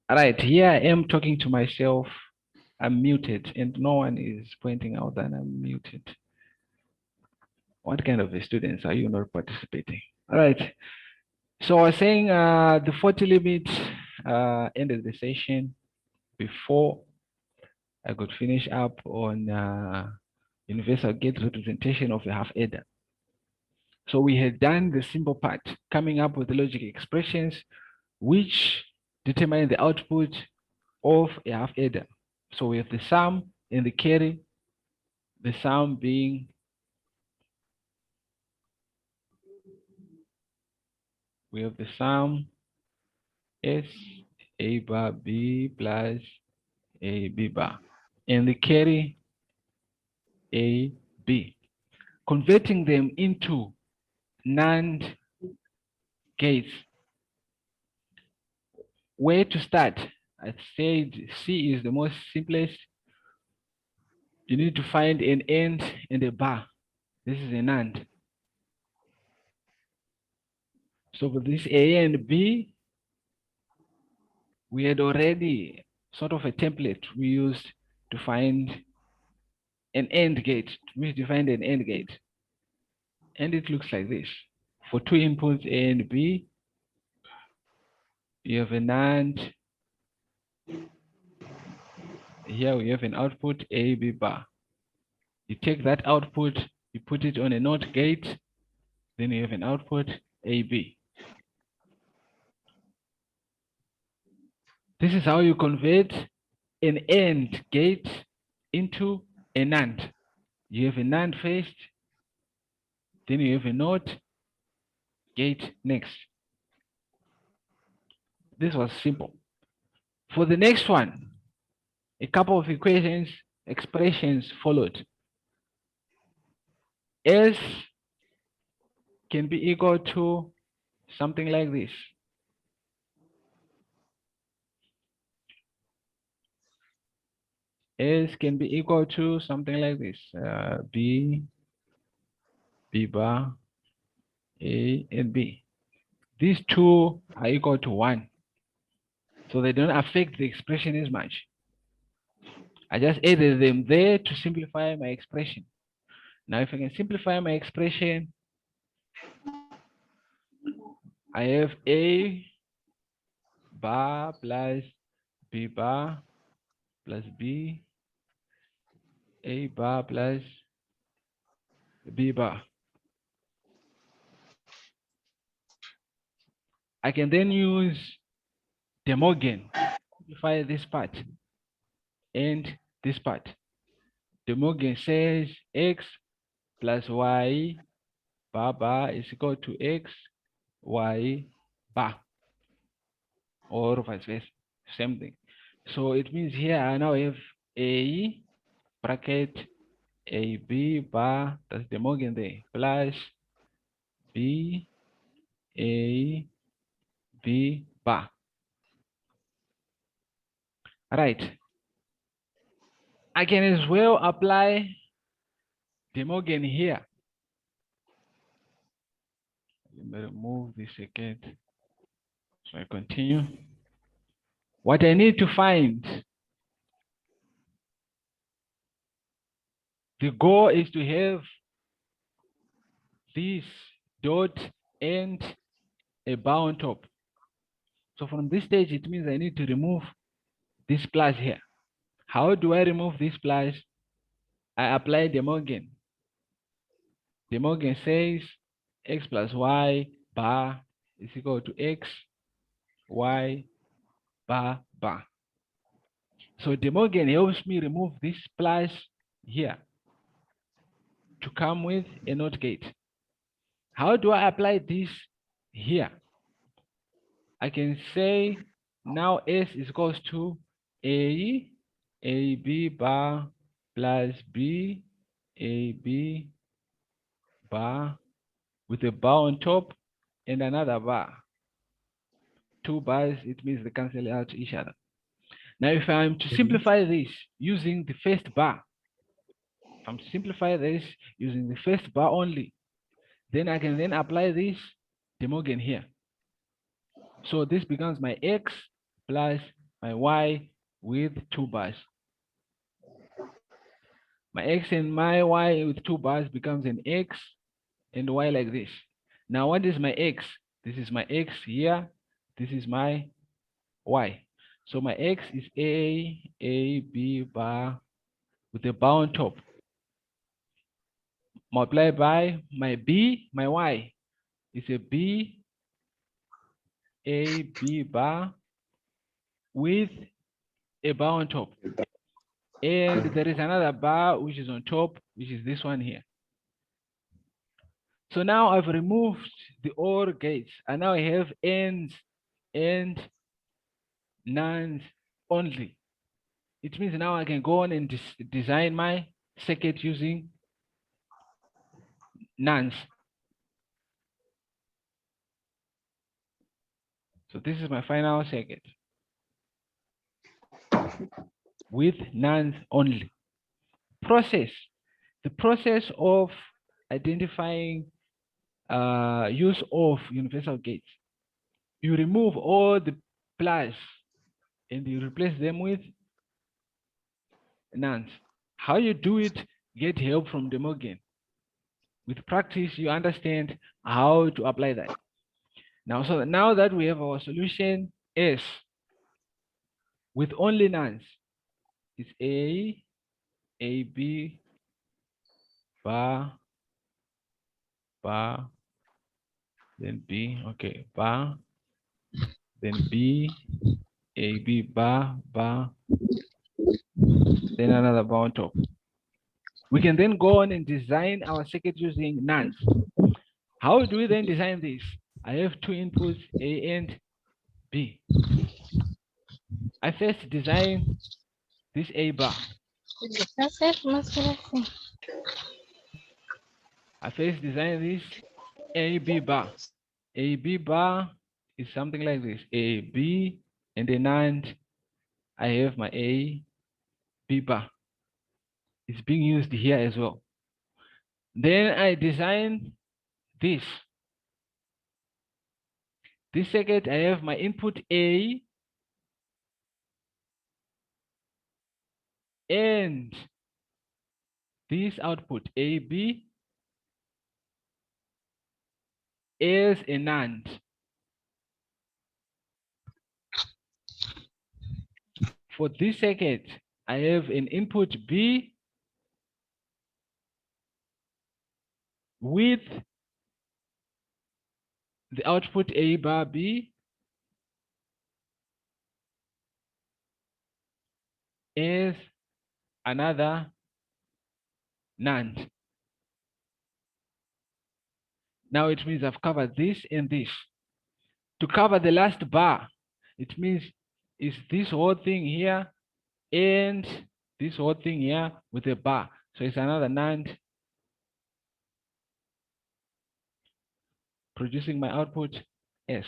All right, here I am talking to myself. I'm muted and no one is pointing out that I'm muted. What kind of students are you not participating? All right. So I was saying the 40 limit ended the session before I could finish up on universal gate representation of a half adder. So we had done the simple part, coming up with the logic expressions which determine the output of a half adder. So we have the sum and the carry, the sum being we have the sum S A bar B plus A B bar and the carry A B. Converting them into NAND gates. Where to start? I said C is the most simplest. You need to find an AND and a bar. This is an AND. So for this A and B, we had already sort of a template we used to find an AND gate. We defined an AND gate. And it looks like this. For two inputs A and B, you have an AND. Here we have an output A, B bar. You take that output, you put it on a NOT gate, then you have an output AB. This is how you convert an AND gate into a NAND. You have a NAND first, then you have a NOT gate next. This was simple. For the next one, a couple of equations, expressions followed. S can be equal to something like this. S can be equal to something like this. B bar, A, and B. These two are equal to 1. So they don't affect the expression as much. I just added them there to simplify my expression. Now, if I can simplify my expression, I have A bar plus B bar plus B, A bar plus B bar. I can then use De Morgan to simplify this part and this part. De Morgan says X plus Y bar is equal to X, Y bar, or vice versa, same thing. So it means here I now have A bracket AB bar, that's De Morgan there, plus B A B bar. Right. I can as well apply De Morgan here. Let me remove this again. So I continue. What I need to find, the goal is to have this dot and a bar on top. So from this stage, it means I need to remove this plus here. How do I remove this plus? I apply De Morgan. De Morgan says X plus Y bar is equal to X, Y bar bar. So De Morgan helps me remove this plus here to come with a NOT gate. How do I apply this here? I can say now S is equals to A B bar plus B A B bar with a bar on top and another bar. 2 bars, it means they cancel out each other. Now, if I'm to simplify this using the first bar, if I'm to simplify this using the first bar only, then I can then apply this De Morgan here. So this becomes my X plus my y with 2 bars. My x and my y with 2 bars becomes an x and y like this. Now, what is my x? This is my x here. This is my y. So my x is a, b bar with a bar on top. Multiplied by my b, my y is a b, a, b bar with a bar on top. And there is another bar which is on top, which is this one here. So now I've removed the OR gates. I now have ANDs and NANDs only. It means now I can go on and design my circuit using NANDs. So this is my final circuit with NANDs only. Process. The process of identifying use of universal gates. You remove all the plus and you replace them with NANDs. How you do it, get help from them again. With practice, you understand how to apply that. Now, so now that we have our solution S with only NANDs, it's A, B, bar, bar, then B, okay, bar, then B, A, B, bar, bar, then another bar on top. We can then go on and design our circuit using NANDs. How do we then design this? I have 2 inputs, A and B. I first design this A bar. I first design this AB bar. AB bar is something like this. AB and then NAND. I have my A, B bar. It's being used here as well. Then I design this. This circuit, I have my input A and this output AB is a NAND. For this circuit, I have an input B with the output A bar B is another NAND. Now it means I've covered this and this. To cover the last bar, it means it's this whole thing here and this whole thing here with a bar. So it's another NAND producing my output S.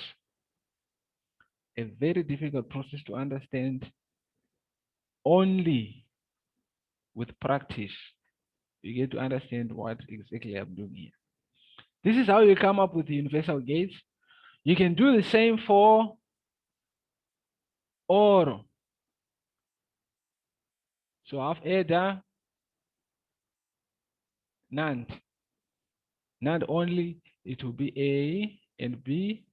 A very difficult process to understand. Only with practice, you get to understand what exactly I'm doing here. This is how you come up with the universal gates. You can do the same for OR. So half adder, NAND. NAND only, it will be A and B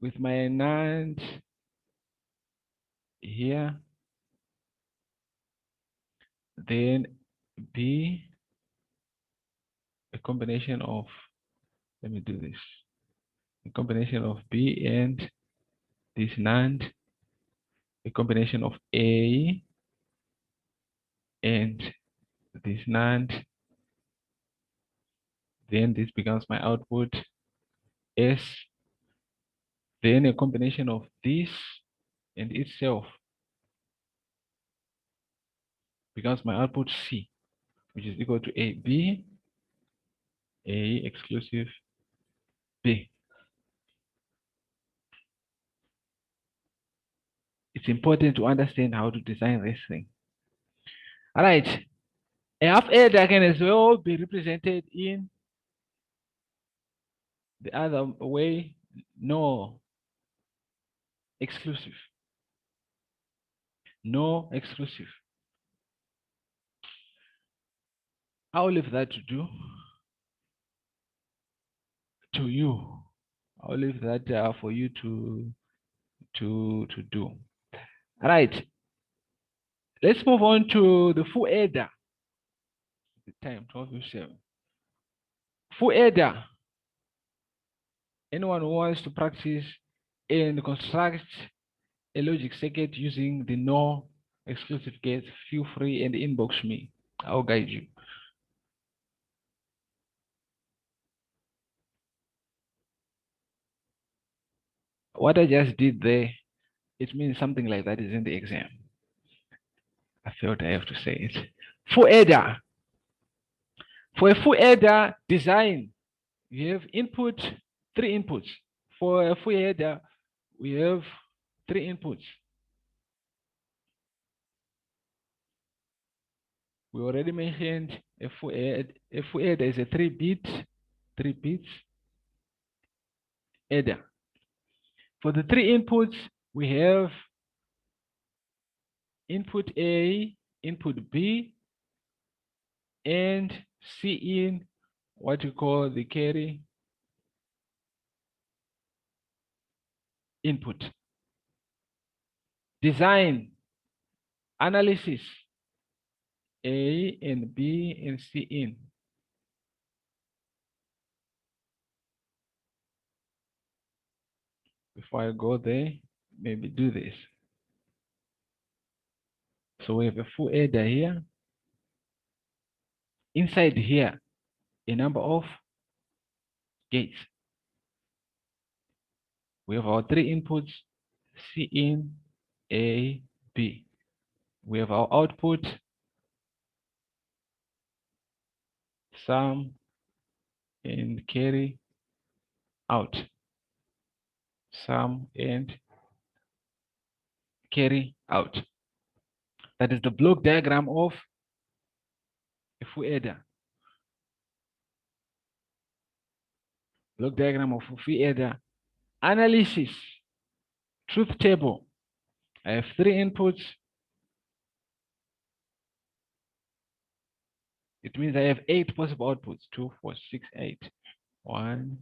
with my NAND here. Then B, a combination of, let me do this, a combination of B and this NAND, a combination of A and this NAND, then this becomes my output S, then a combination of this and itself becomes my output C, which is equal to AB, A exclusive B. It's important to understand how to design this thing. All right. A half adder can as well be represented in the other way No exclusive. No exclusive. I'll leave that to you. I'll leave that for you to do. All right. Let's move on to the full header. The time 12:07. Full header. Anyone who wants to practice and construct a logic circuit using the no exclusive case, feel free and inbox me. I'll guide you. What I just did there, it means something like that is in the exam. I felt I have to say it. Full header. For a full header design, you have three inputs. For a full header, we have three inputs. We already mentioned a full header is a 3 bits header. For the three inputs, we have input A, input B, and C in what you call the carry input. Design, analysis, A and B and C in. Before I go there, maybe do this. So we have a full header here. Inside here, a number of gates. We have our three inputs, C in, A, B. We have our output, sum, and carry out. Sum and carry out. That is the block diagram of a full header. Block diagram of a full header. Analysis. Truth table. I have three inputs. It means I have 8 possible outputs. 2, 4, 6, 8. 1,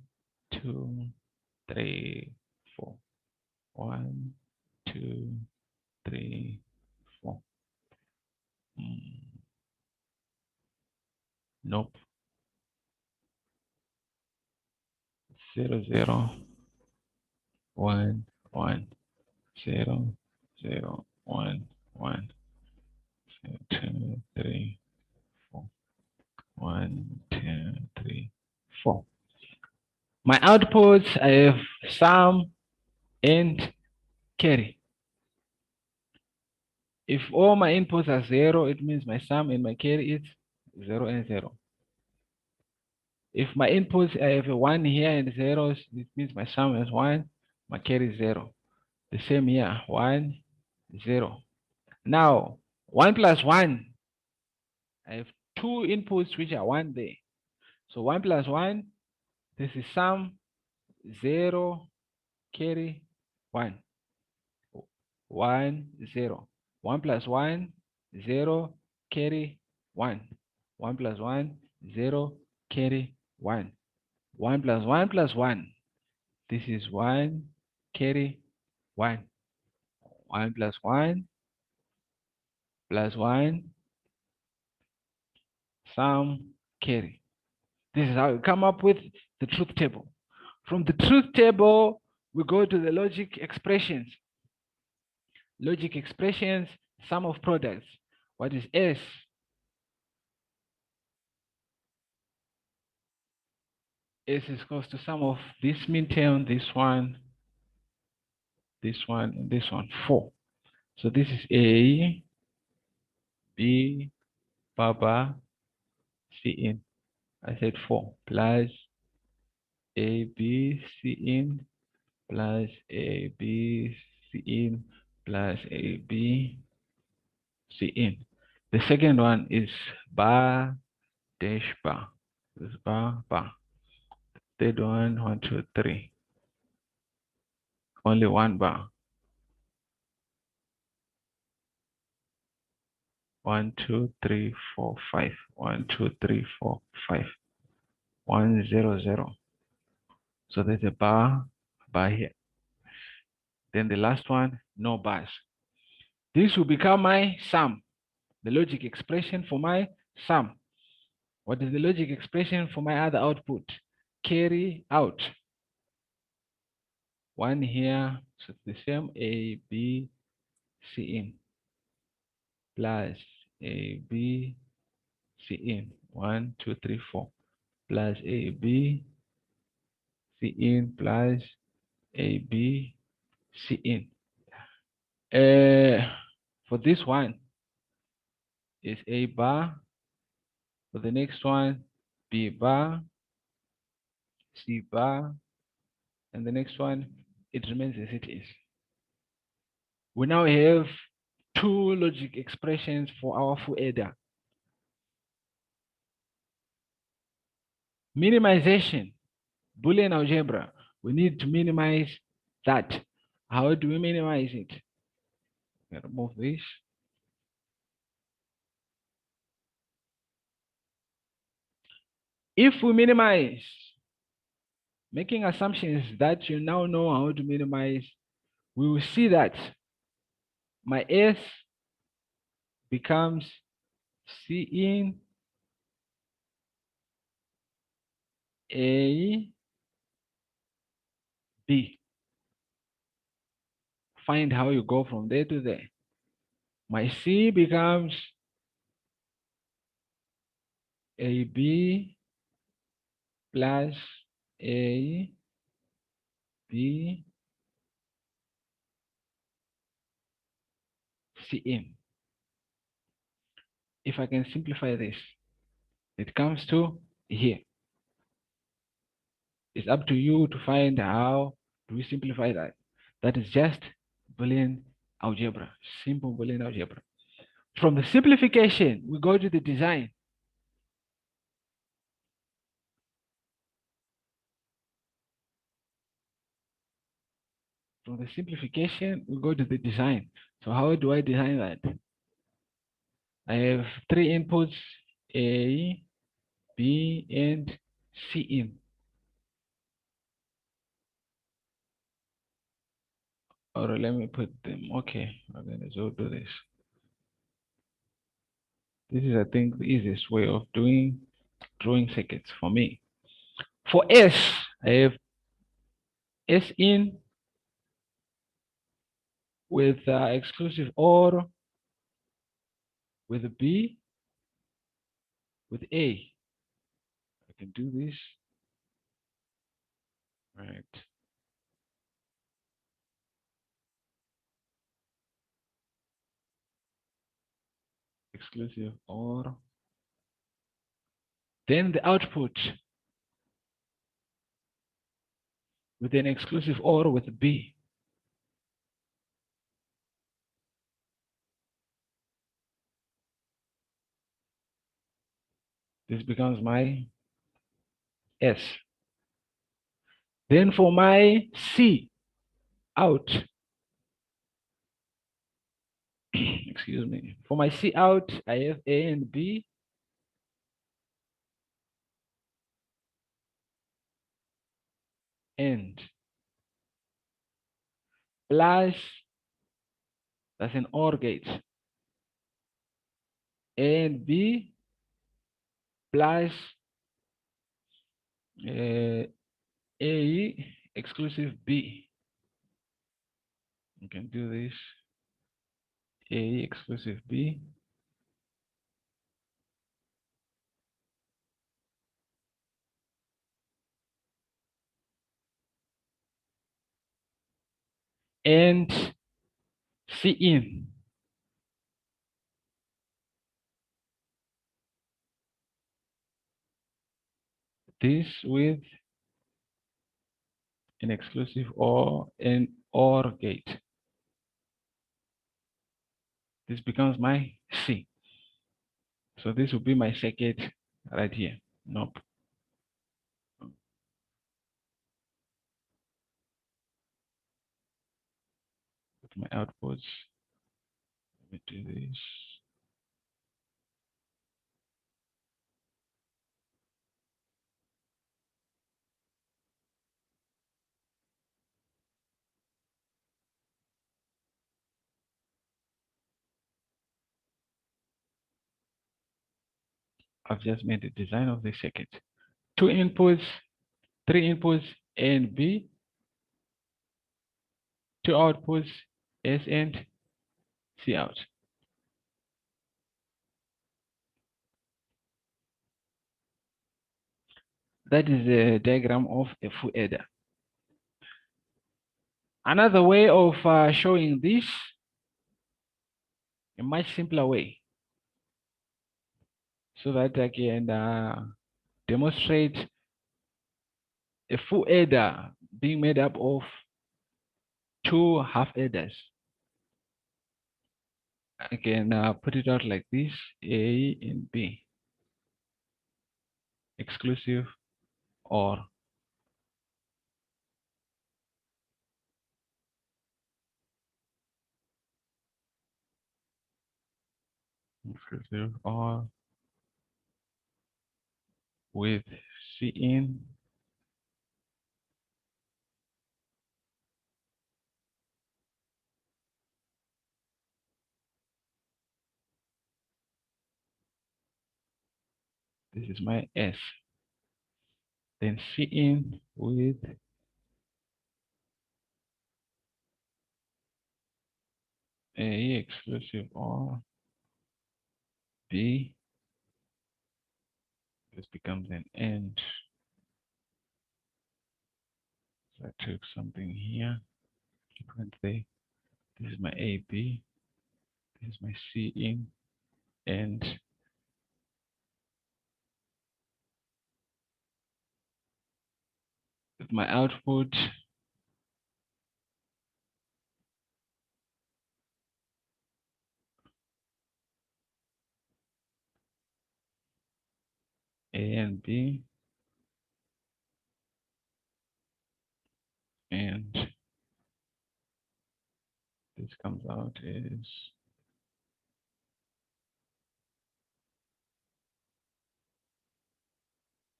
2, 3, 4. 1, 2, 3, 4. Nope. 0, 0, 1, 1, 0, 0, 1, 1, 2, 3, 4. 1, 2, 3, 4. My outputs, I have sum and carry. If all my inputs are 0, it means my sum and my carry is 0 and 0. If my inputs, I have a 1 here and zeros, it means my sum is 1, my carry is 0. The same here, 1, 0. Now, 1 plus 1, I have 2 inputs which are 1 there. So 1 plus 1, this is sum, 0, carry, 1. 1, 0. 1 plus 1, 0, carry, 1. 1 plus 1, 0, carry, 1. 1 plus 1 plus 1. This is 1, carry, 1. 1 plus 1 plus 1, sum, carry. This is how we come up with the truth table. From the truth table, we go to the logic expressions. Logic expressions, sum of products. What is S? S is equals to sum of this midterm, this one, and this one, 4. So this is A, B, Baba, C in. I said 4 plus A, B, C in plus A, B, C in plus A, B, C in. The second one is bar dash bar. This bar bar. Third one, 1, 2, 3. only one bar. 1, 2, 3, 4, 5. 1, 2, 3, 4, 5. 1, 0, 0. So there's a bar here. Then the last one, no bars. This will become my sum, the logic expression for my sum. What is the logic expression for my other output? Carry out. One here, so it's the same, A, B, C in, plus A, B, C in. 1, 2, 3, 4. Plus A, B, C in, plus A, B, C in. For this one is A bar. For the next one, B bar, C bar, and the next one, it remains as it is. We now have two logic expressions for our full adder. Minimization, Boolean algebra. We need to minimize that. How do we minimize it? Remove this. If we minimize, making assumptions that you now know how to minimize, we will see that my S becomes C in A B. Find how you go from there to there. My C becomes AB plus A B C in. If I can simplify this, it comes to here. It's up to you to find how do we simplify that. That is just Boolean algebra, simple Boolean algebra. From the simplification, we go to the design. From the simplification, we go to the design. So how do I design that? I have three inputs, A, B, and C in. Or let me put them. Okay, I'm gonna do this. This is, I think, the easiest way of drawing circuits for me. For S, I have S in with exclusive OR, with B, with A. I can do this. Right. Exclusive OR. Then the output with an exclusive OR with B. This becomes my S. Then for my C out, excuse me, for my C out, I have A and B. And plus, that's an OR gate. A and B plus A exclusive B. You can do this. A exclusive B. And C in. This with an exclusive or an OR gate. This becomes my C. So this will be my circuit right here. Nope. Put my outputs. Let me do this. I've just made the design of the circuit. 2 inputs, 3 inputs, A and B. 2 outputs, S and C out. That is a diagram of a full adder. Another way of showing this, a much simpler way, so that I can demonstrate a full adder being made up of 2 half adders. I can put it out like this: A and B, exclusive or. Exclusive or with C in. This is my S. Then C in with A exclusive or B. This becomes an AND. So I took something here. This is my AB. This is my C in, and with my output, A and B, and this comes out is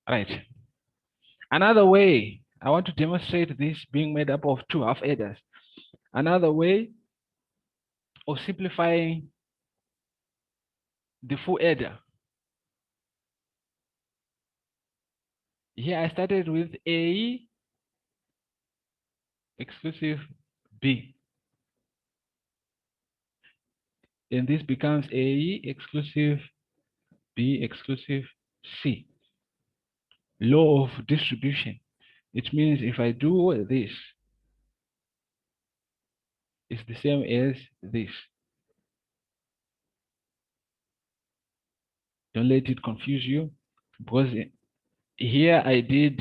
right. Another way, I want to demonstrate this being made up of 2 half adders. Another way of simplifying the full adder. Here I started with A exclusive B. Then this becomes A exclusive B exclusive C. Law of distribution. It means if I do this, it's the same as this. Don't let it confuse you, because here I did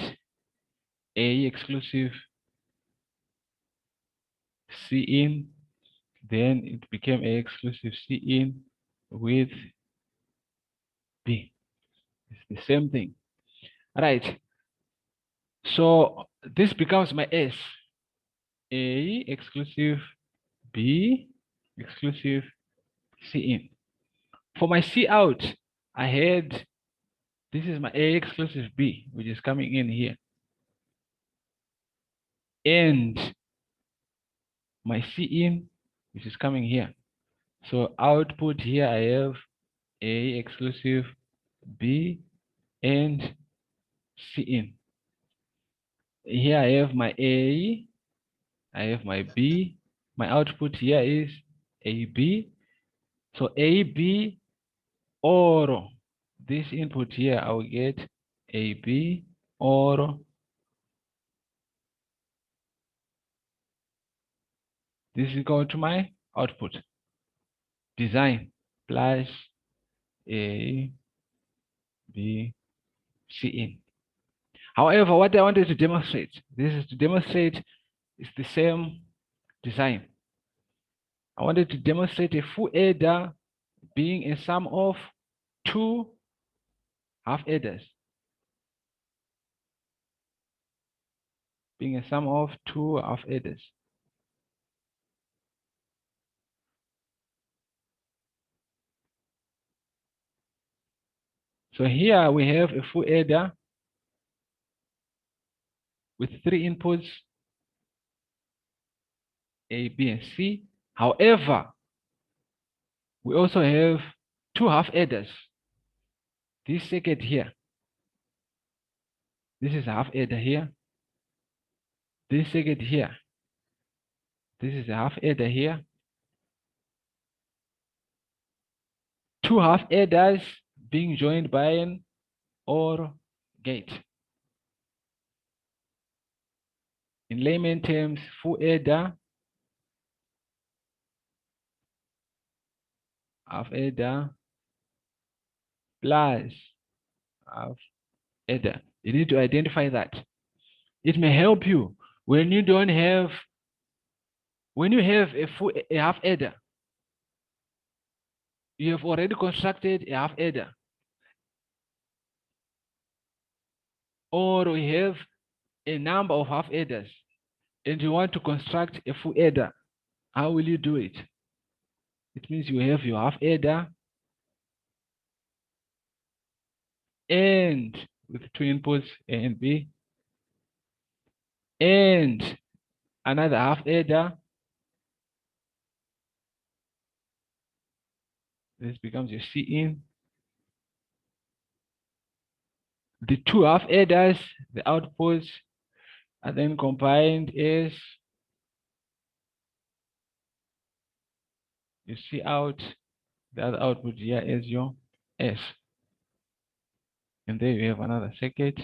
A exclusive C in, then it became A exclusive C in with B. It's the same thing. All right. So this becomes my S. A exclusive B exclusive C in. For my C out, I had, this is my A exclusive B, which is coming in here. And my C in, which is coming here. So output here, I have A exclusive B and C in. Here I have my A, I have my B. My output here is AB. So AB or this input here, I will get AB or this is equal to my output. Design plus A, B, C in. However, what I wanted to demonstrate, this is to demonstrate it's the same design. I wanted to demonstrate a full adder being a sum of 2 half adders. Being a sum of 2 half adders. So here we have a full adder with 3 inputs, A, B, and C. However, we also have 2 half adders. This circuit here, this is a half adder here. This circuit here, this is a half adder here. 2 half adders being joined by an OR gate. In layman terms, full adder, half adder, plus half adder. You need to identify that. It may help you when you don't have, when you have a half adder, you have already constructed a half adder, or we have a number of half adders, and you want to construct a full adder. How will you do it? It means you have your half adder and with 2 inputs A and B, and another half adder. This becomes your C in. The 2 half adders, the outputs are then combined as you see out, the other output here is your S. And there you have another circuit.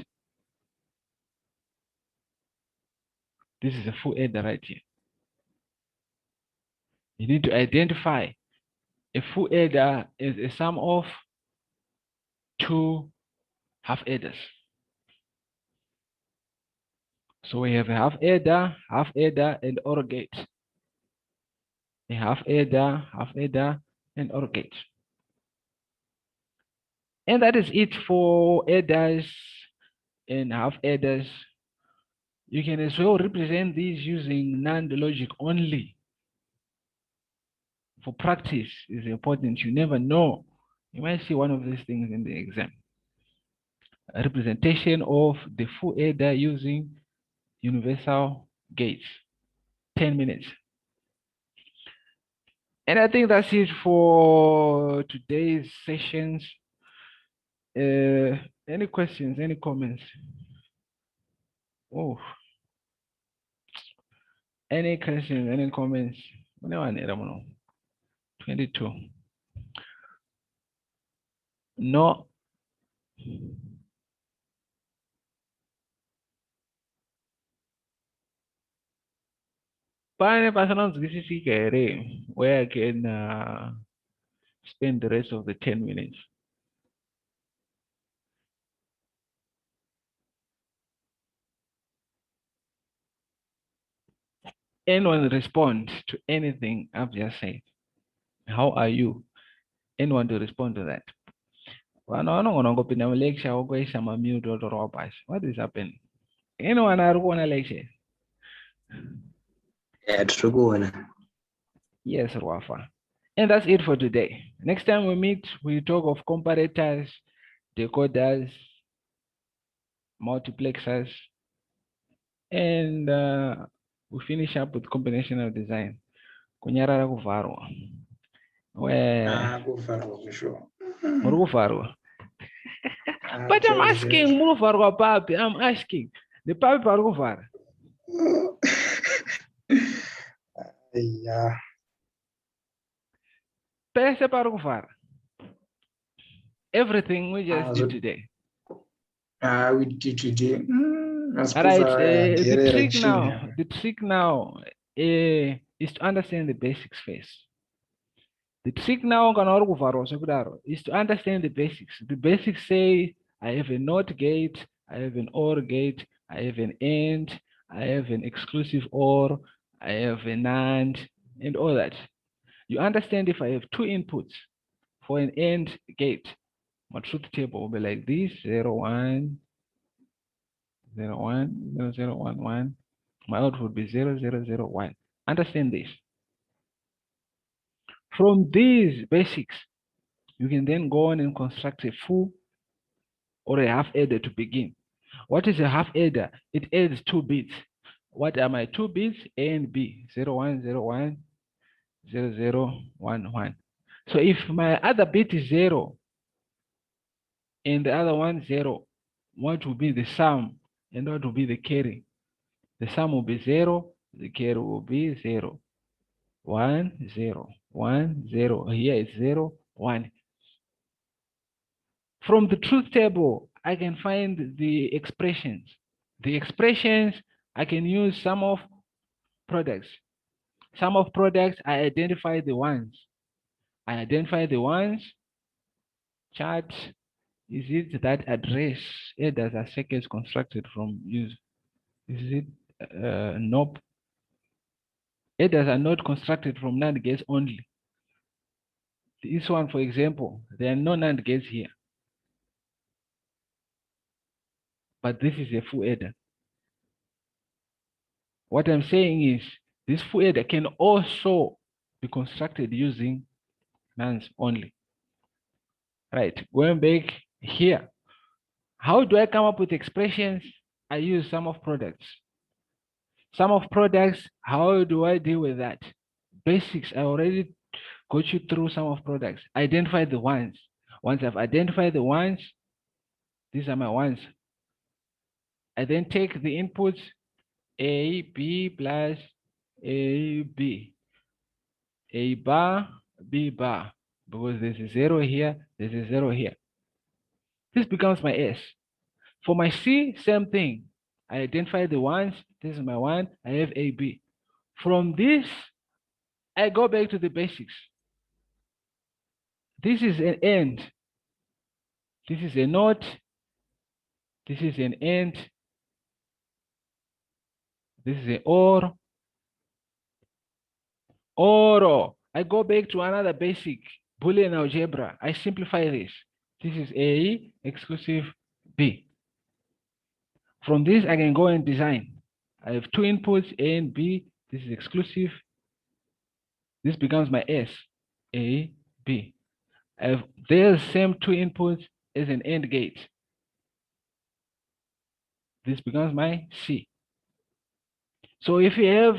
This is a full adder right here. You need to identify a full adder is a sum of 2 half adders. So we have a half adder, and OR gate. A half adder, and OR gate. And that is it for adders and half adders. You can as well represent these using NAND logic only. For practice is important. You never know. You might see one of these things in the exam. A representation of the full adder using universal gates. 10 minutes. And I think that's it for today's sessions. Any questions, any comments? Oh, any questions, any comments? 22. No. Where I can spend the rest of the 10 minutes. Anyone respond to anything I've just said? How are you? Anyone to respond to that? What is happening? Anyone are lecture? Yes, Rafa. And that's it for today. Next time we meet, we talk of comparators, decoders, multiplexers, and we finish up with combinational design. Kunyarara kuvarwa. Murukuvarwa. But I'm asking murukuvarwa papi. I'm asking. The papi parukuvara. Yeah. Pese parukuvara. Everything we just did today. We did today. All right. The trick now is to understand the basics first. The trick now is to understand the basics. The basics say I have a NOT gate, I have an OR gate, I have an AND, I have an exclusive OR, I have a NAND, and all that. You understand if I have 2 inputs for an AND gate, my truth table will be like this: 0, 1, 0, 1, 0, 0, 1, 1. My output would be 0, 0, 0, 1. Understand this. From these basics, you can then go on and construct a full or a half adder to begin. What is a half adder? It adds 2 bits. What are my 2 bits? A and B, 0, 1, 0, 1, 0, 0, 1, 1. So if my other bit is 0 and the other one 0, what will be the sum and what will be the carry? The sum will be 0, the carry will be 0. 1, 0, 1, 0. Here it's 0, 1. From the truth table, I can find the expressions. The expressions, I can use sum of products. Sum of products, I identify the ones. I identify the ones. Chart, is it that address? Does a circuit constructed from use? Is it nope? Does are not constructed from NAND gates only. This one, for example, there are no NAND gates here. But this is a full adder. What I'm saying is this full adder can also be constructed using NANDs only. Right, going back here. How do I come up with expressions? I use sum of products. Sum of products, how do I deal with that? Basics, I already got you through sum of products. Identify the ones. Once I've identified the ones, these are my ones. I then take the inputs A, B plus A, B. A bar, B bar. Because there's a 0 here, there's a 0 here. This becomes my S. For my C, same thing. I identify the ones. This is my 1. I have A, B. From this, I go back to the basics. This is an AND. This is a NOT. This is an AND. This is an OR. OR. I go back to another basic Boolean algebra. I simplify this. This is A exclusive B. From this, I can go and design. I have 2 inputs, A and B. This is exclusive. This becomes my S, A, B. I have the same 2 inputs as an AND gate. This becomes my C. So if you have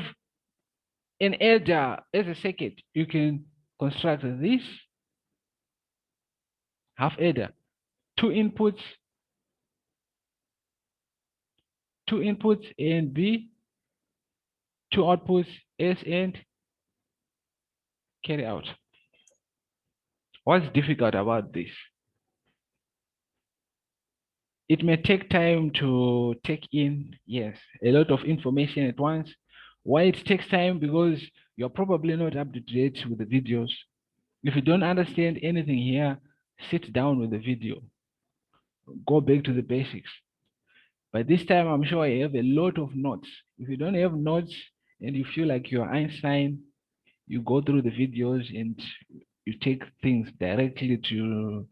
an adder as a circuit, you can construct this half adder. 2 inputs, A and B, 2 outputs, S and carry out. What's difficult about this? It may take time to take in, yes, a lot of information at once. Why it takes time? Because you're probably not up to date with the videos. If you don't understand anything here, sit down with the video. Go back to the basics. By this time, I'm sure I have a lot of notes. If you don't have notes and you feel like you're Einstein, you go through the videos and you take things directly to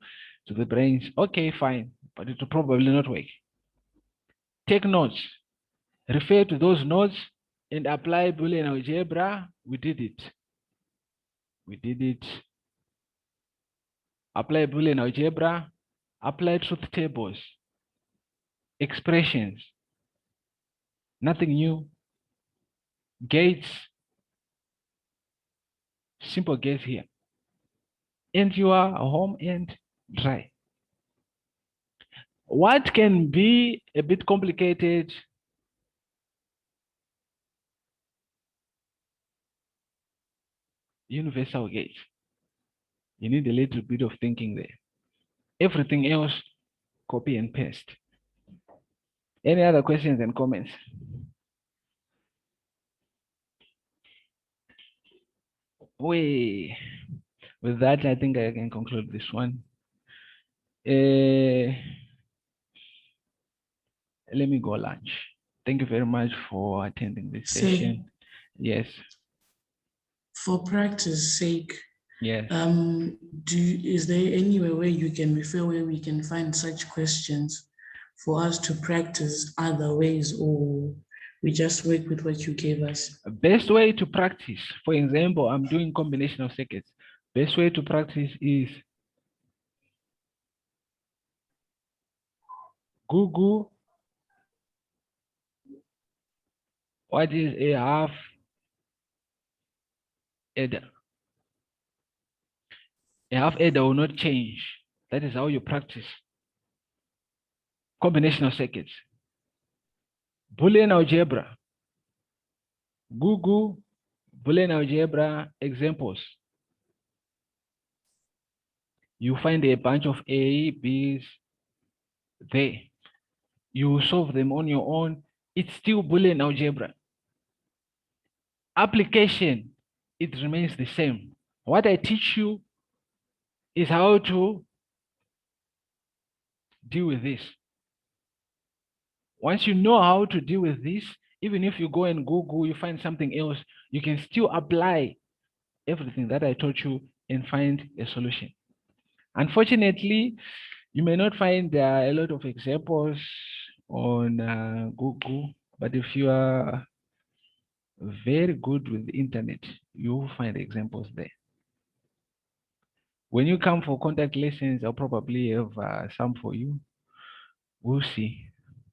the brains. Okay, fine, but it will probably not work. Take notes. Refer to those notes and apply Boolean algebra. We did it. We did it. Apply Boolean algebra. Apply truth tables. Expressions. Nothing new. Gates. Simple gates here. And you are home and dry. What can be a bit complicated? Universal gates. You need a little bit of thinking there. Everything else, copy and paste. Any other questions and comments? With that, I think I can conclude this one. Let me go lunch. Thank you very much for attending this session. Yes. For practice sake, yes. Is there anywhere where you can refer where we can find such questions for us to practice other ways, or we just work with what you gave us? Best way to practice, for example, I'm doing combinational circuits. Best way to practice is Google, what is a half adder? A half adder will not change. That is how you practice combinational circuits. Boolean algebra. Google Boolean algebra examples. You find a bunch of A, B's there. You solve them on your own. It's still Boolean algebra. Application, it remains the same. What I teach you is how to deal with this. Once you know how to deal with this, even if you go and Google, you find something else, you can still apply everything that I taught you and find a solution. Unfortunately, you may not find a lot of examples on Google, but if you are very good with the internet, you will find examples there. When you come for contact lessons, I'll probably have some for you. We'll see.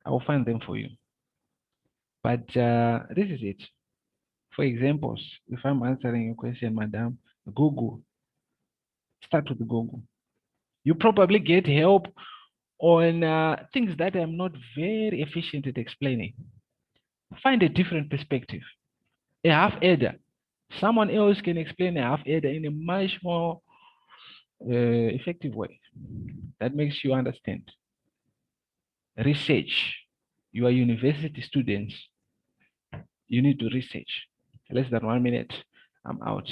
I'll find them for you. But this is it. For examples, if I'm answering your question, madam, Google. Start with Google. You probably get help on things that I'm not very efficient at explaining. Find a different perspective. A half adder. Someone else can explain a half adder in a much more effective way. That makes you understand. Research. You are university students. You need to research. Less than 1 minute. I'm out.